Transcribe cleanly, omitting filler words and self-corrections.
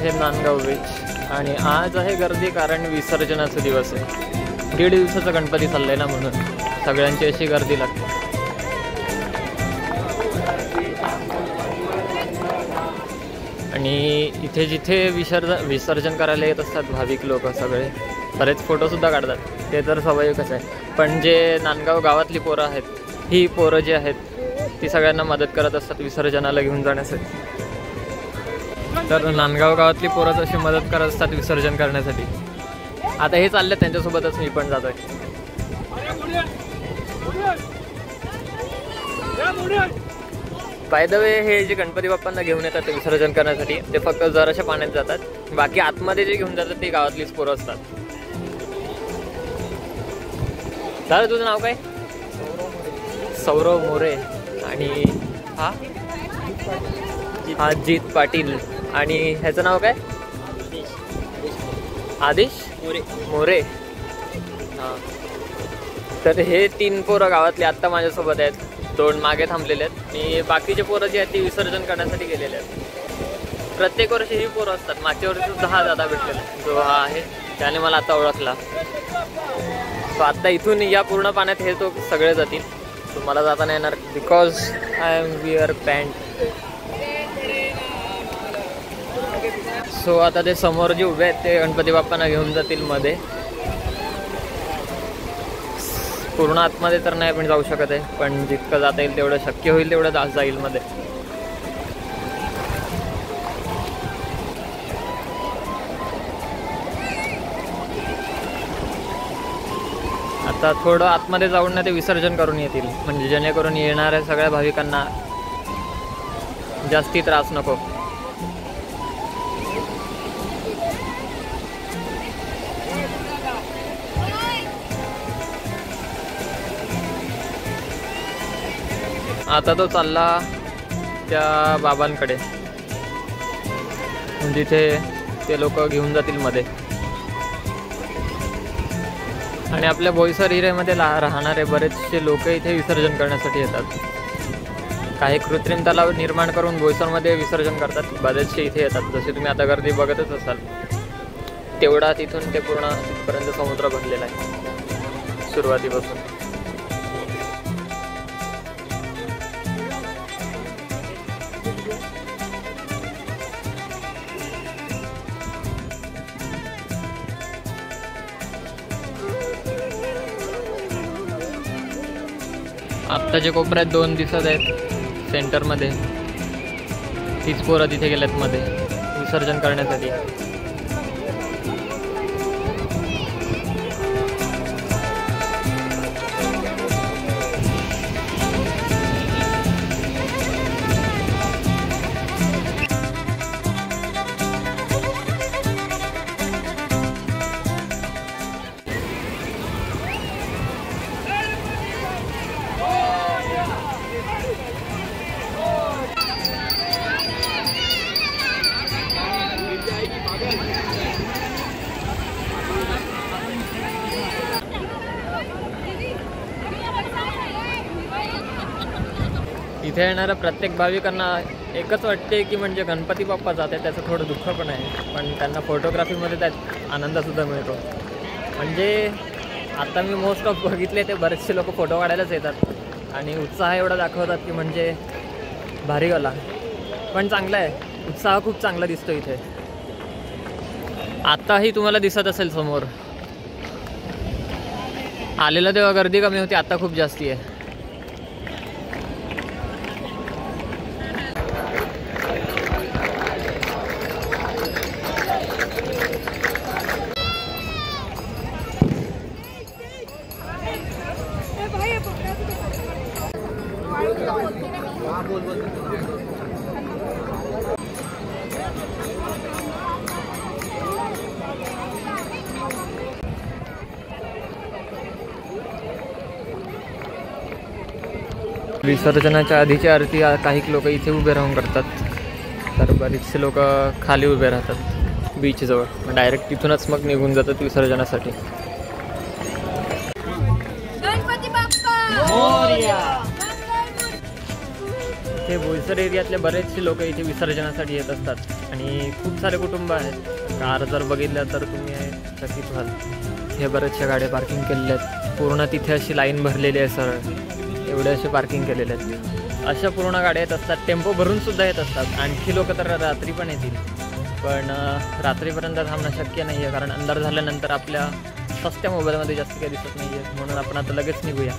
आहे नांदगाव बीच आणि आज आहे गर्दी कारण विसर्जनाचा दिवस आहे. 1.5 दिवसाचा गणपती चाललाय ना, म्हणून सगळ्यांची अशी गर्दी लागते. आणि इथे जिथे विसर्जन करायला येत असतात भाविक लोक सगळे बरेच फोटोसुद्धा काढतात, ते तर स्वाभाविकच आहे. पण जे नांदगाव गावातली पोरं आहेत, ही पोरं जी आहेत ती सगळ्यांना मदत करत असतात विसर्जनाला घेऊन जाण्यासाठी. तर नांदगाव गावातली पोरंच अशी मदत करत असतात विसर्जन करण्यासाठी. आता हे चालले त्यांच्यासोबतच मी पण जातोय. बाय द वे, हे जे गणपती बाप्पांना घेऊन येतात ते विसर्जन करण्यासाठी ते फक्त जराशा पाण्यात जातात. बाकी आतमध्ये जे घेऊन जातात ते गावातलीच पोरं असतात. दादा तुझं नाव काय? सौरव मोरे. आणि हा जीत पाटील. आणि ह्याचं नाव काय? आदेश मोरे. हां, तर हे 3 पोरं गावातले आत्ता माझ्यासोबत आहेत. 2 मागे थांबलेले आहेत आणि बाकीचे पोरं जे आहेत ती विसर्जन करण्यासाठी गेलेले आहेत. प्रत्येक वर्षी ही पोरं असतात. मागच्या वर्षी सुद्धा हा दादा भेटलेला, जो हा आहे, त्याने मला आता ओळखला. तो आत्ता इथून या पूर्ण पाण्यात हे तो सगळे जातील. तुम्हाला जाता नाही येणार because I am wear pant. So आता ते समोर जे उभे आहेत ते गणपती बाप्पांना घेऊन जातील मध्ये. पूर्ण आतमध्ये तर नाही पण जाऊ शकत आहे, पण जितकं जाता येईल तेवढं, शक्य होईल तेवढं जाईल मध्ये. आता थोडं आतमध्ये जाऊन ना ते विसर्जन करून येतील, म्हणजे जेणेकरून येणाऱ्या सगळ्या भाविकांना जास्ती त्रास नको. आता तो चालला त्या बाबांकडे, जिथे ते लोक घेऊन जातील मध्ये. आणि आपल्या बोईसर एरियामध्ये राहणारे बरेचसे लोक इथे विसर्जन करण्यासाठी येतात. काही कृत्रिम तलाव निर्माण करून बोईसरमध्ये विसर्जन करतात. बरेचसे इथे येतात, जसे तुम्ही आता गर्दी बघतच असाल. तेवढा तिथून ते पूर्ण तिथपर्यंत समुद्र भरलेला आहे सुरुवातीपासून. आत्ताच्या कोपऱ्यात 2 दिसत आहेत सेंटरमध्ये. तीच पोरं तिथे गेल्यात मध्ये विसर्जन करण्यासाठी. इथे येणाऱ्या प्रत्येक भाविकांना एकच वाटते की म्हणजे गणपती बाप्पा जाते, त्याचं थोडं दुःख पण आहे. पण त्यांना फोटोग्राफीमध्ये त्यात आनंदसुद्धा मिळतो. म्हणजे आता मी मोस्ट ऑफ बघितले ते बरेचसे लोक फोटो काढायलाच येतात आणि उत्साह एवढा दाखवतात की म्हणजे भारी गेला. पण चांगलं आहे, उत्साह खूप चांगला दिसतो इथे. आत्ताही तुम्हाला दिसत असेल समोर. आलेलं तेव्हा गर्दी कमी होती, आता खूप जास्ती आहे. विसर्जनाच्या आधीची आरती काही लोक इथे उभे राहून करतात, तर बरेचसे लोक खाली उभे राहतात बीचजवळ. डायरेक्ट तिथूनच मग निघून जातात विसर्जनासाठी. इथे बोईसर एरियातले बरेचसे लोक इथे विसर्जनासाठी येत असतात आणि खूप सारे कुटुंब आहेत. कार जर बघितलं तर तुम्ही चकित व्हाल. हे बरेचशा गाड्या पार्किंग केलेल्या आहेत. पूर्ण तिथे अशी लाईन भरलेली आहे सरळ, एवढे असे पार्किंग केलेले आहेत. अशा पूर्ण गाड्या येत असतात. टेम्पो भरूनसुद्धा येत असतात. आणखी लोक तर रात्री पण येतील, पण रात्रीपर्यंत थांबणं शक्य नाही आहे कारण अंधार झाल्यानंतर आपल्या सस्त्या मोबाईलमध्ये जास्त काही दिसत नाही आहे. म्हणून आपण आता लगेच निघूया.